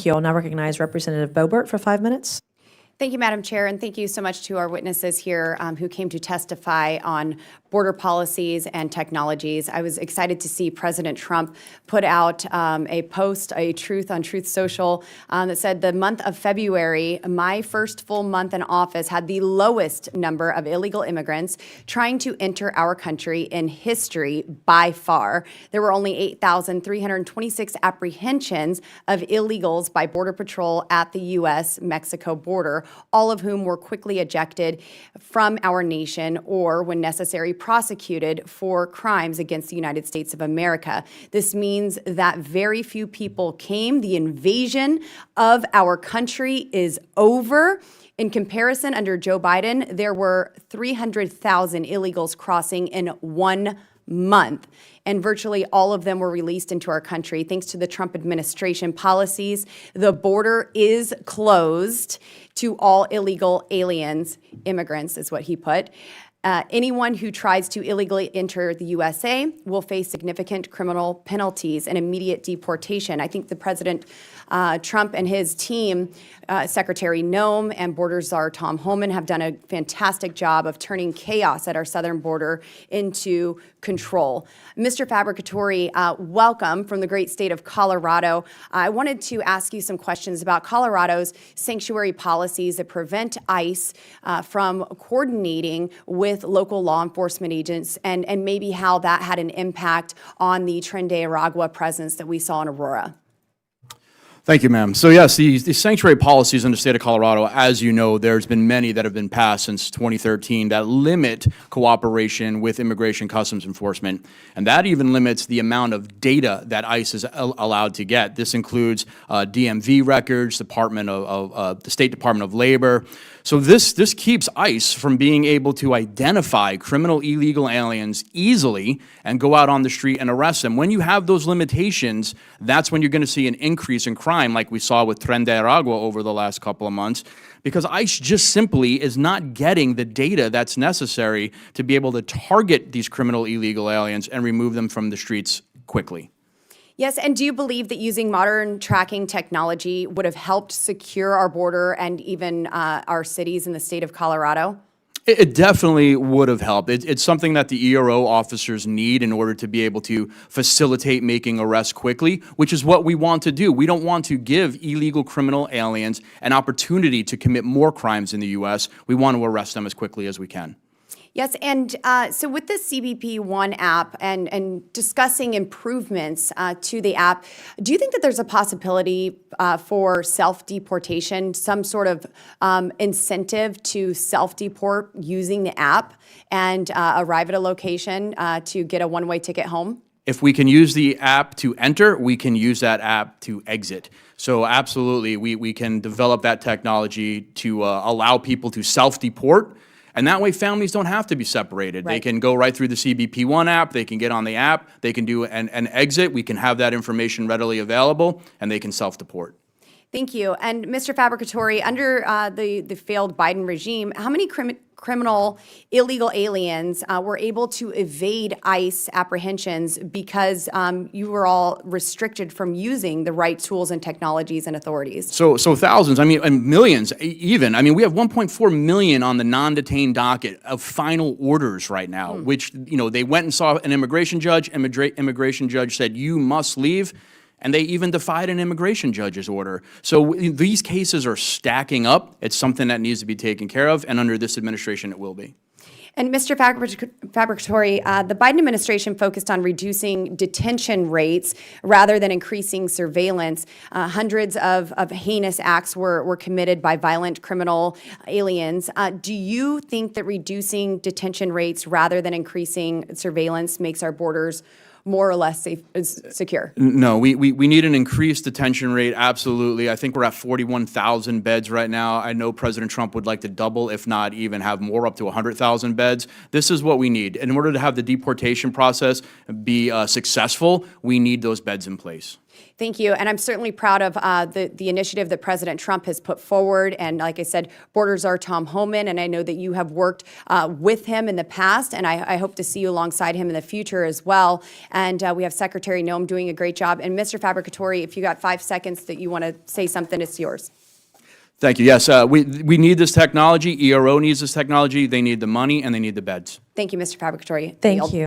you. I'll now recognize Representative Boebert for 5 minutes. Thank you, Madam Chair, and thank you so much to our witnesses here who came to testify on border policies and technologies. I was excited to see President Trump put out a post, a Truth on Truth Social, that said the month of February, my first full month in office, had the lowest number of illegal immigrants trying to enter our country in history by far. There were only 8,326 apprehensions of illegals by Border Patrol at the U.S.-Mexico border, all of whom were quickly ejected from our nation or, when necessary, prosecuted for crimes against the United States of America. This means that very few people came. The invasion of our country is over. In comparison, under Joe Biden, there were 300,000 illegals crossing in 1 month, and virtually all of them were released into our country. Thanks to the Trump administration policies, the border is closed to all illegal aliens, immigrants is what he put. Anyone who tries to illegally enter the USA will face significant criminal penalties and immediate deportation. I think the President Trump and his team, Secretary Noem and Border Czar Tom Homan, have done a fantastic job of turning chaos at our southern border into control. Mr. Fabbricatore, welcome from the great state of Colorado. I wanted to ask you some questions about Colorado's sanctuary policies that prevent ICE from coordinating with local law enforcement agents, and maybe how that had an impact on the Tren de Aragua presence that we saw in Aurora. Thank you, ma'am. So yes, the sanctuary policies in the state of Colorado, as you know, there's been many that have been passed since 2013 that limit cooperation with Immigration Customs Enforcement, and that even limits the amount of data that ICE is allowed to get. This includes DMV records, the State Department of Labor. So this keeps ICE from being able to identify criminal illegal aliens easily and go out on the street and arrest them. When you have those limitations, that's when you're going to see an increase in crime, like we saw with Tren de Aragua over the last couple of months, because ICE just simply is not getting the data that's necessary to be able to target these criminal illegal aliens and remove them from the streets quickly. Yes, and do you believe that using modern tracking technology would have helped secure our border and even our cities in the state of Colorado? It definitely would have helped. It's something that the ERO officers need in order to be able to facilitate making arrests quickly, which is what we want to do. We don't want to give illegal criminal aliens an opportunity to commit more crimes in the U.S. We want to arrest them as quickly as we can. Yes, and so with the CPB One app and discussing improvements to the app, do you think that there's a possibility for self-deportation, some sort of incentive to self-deport using the app and arrive at a location to get a one-way ticket home? If we can use the app to enter, we can use that app to exit. So absolutely, we can develop that technology to allow people to self-deport. And that way families don't have to be separated. Right. They can go right through the CBP One app, they can get on the app, they can do an exit, we can have that information readily available, and they can self-deport. Thank you. And Mr. Fabbricatore, under the failed Biden regime, how many criminal illegal aliens were able to evade ICE apprehensions because you were all restricted from using the right tools and technologies and authorities? So thousands, I mean, and millions even. I mean, we have 1.4 million on the non-detained docket of final orders right now, which, you know, they went and saw an immigration judge, immigration judge said, you must leave. And they even defied an immigration judge's order. So these cases are stacking up. It's something that needs to be taken care of, and under this administration it will be. And Mr. Fabbricatore, the Biden administration focused on reducing detention rates rather than increasing surveillance. Hundreds of heinous acts were committed by violent criminal aliens. Do you think that reducing detention rates rather than increasing surveillance makes our borders more or less safe, secure? No, we need an increased detention rate, absolutely. I think we're at 41,000 beds right now. I know President Trump would like to double, if not even have more, up to 100,000 beds. This is what we need. In order to have the deportation process be successful, we need those beds in place. Thank you. And I'm certainly proud of the initiative that President Trump has put forward. And like I said, Borders are Tom Homan, and I know that you have worked with him in the past, and I hope to see you alongside him in the future as well. And we have Secretary Noem doing a great job. And Mr. Fabbricatore, if you got 5 seconds that you want to say something, it's yours. Thank you. Yes, we need this technology. ERO needs this technology. They need the money, and they need the beds. Thank you, Mr. Fabbricatore. Thank you.